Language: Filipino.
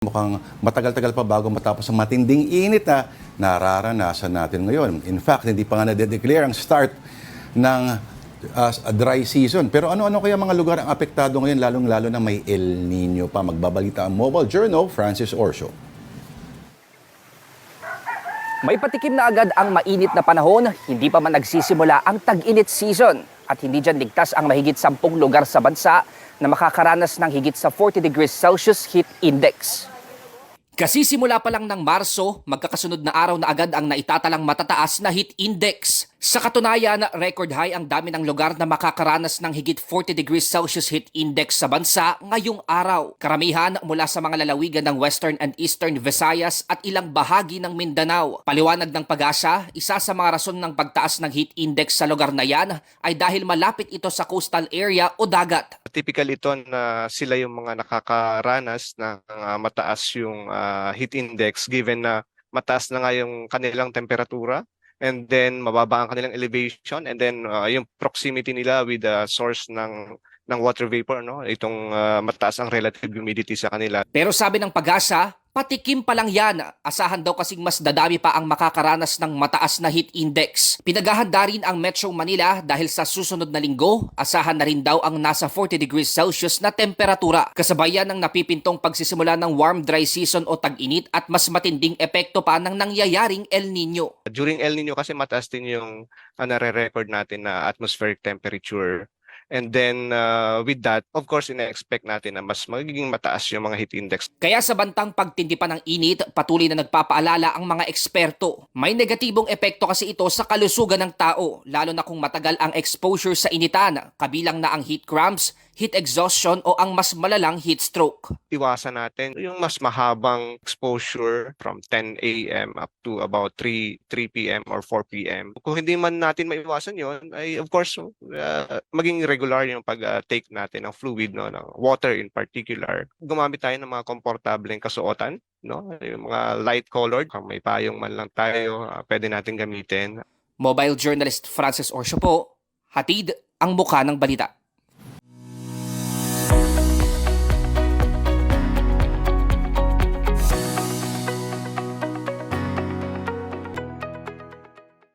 Mukhang matagal-tagal pa bago matapos ang matinding init na nararanasan natin ngayon. In fact, hindi pa nga na-declare ang start ng dry season. Pero ano-ano kaya mga lugar ang apektado ngayon, lalong-lalo na may El Nino pa? Magbabalita ang Mobile Journal, Francis Orso. May patikim na agad ang mainit na panahon, hindi pa man nagsisimula ang tag-init season. At hindi dyan ligtas ang mahigit 10 lugar sa bansa na makakaranas ng higit sa 40 degrees Celsius heat index. Kasi simula pa lang ng Marso, magkakasunod na araw na agad ang naitatalang matataas na heat index. Sa katunayan, record high ang dami ng lugar na makakaranas ng higit 40 degrees Celsius heat index sa bansa ngayong araw. Karamihan mula sa mga lalawigan ng Western and Eastern Visayas at ilang bahagi ng Mindanao. Paliwanag ng Pag-asa, isa sa mga rason ng pagtaas ng heat index sa lugar na yan ay dahil malapit ito sa coastal area o dagat. Typical ito na sila yung mga nakakaranas ng mataas yung heat index given na mataas na nga yung kanilang temperatura and then mababa ang kanilang elevation and then yung proximity nila with the source ng water vapor, no? Itong mataas ang relative humidity sa kanila. Pero sabi ng Pag-asa, patikim pa lang yan. Asahan daw kasing mas dadami pa ang makakaranas ng mataas na heat index. Pinaghahanda rin ang Metro Manila dahil sa susunod na linggo, asahan na rin daw ang nasa 40 degrees Celsius na temperatura. Kasabayan ng napipintong pagsisimula ng warm dry season o tag-init at mas matinding epekto pa ng nangyayaring El Nino. During El Nino kasi mataas din yung nare-record natin na atmospheric temperature. And then with that, of course, ina-expect natin na mas magiging mataas yung mga heat index. Kaya sa bantang pagtindi pa ng init, patuloy na nagpapaalala ang mga eksperto. May negatibong epekto kasi ito sa kalusugan ng tao, lalo na kung matagal ang exposure sa initan, kabilang na ang heat cramps, heat exhaustion o ang mas malalang heat stroke. Iwasan natin yung mas mahabang exposure from 10 a.m. up to about 3 p.m. or 4 p.m. Kung hindi man natin maiwasan yon, ay of course maging regular yung pag-take natin ng fluid, no, ng water in particular. Gumamit tayo ng mga komportableng kasuotan, no, yung mga light colored, kung may payong man lang tayo, pwede natin gamitin. Mobile journalist Francis Orso po, hatid ang mukha ng balita.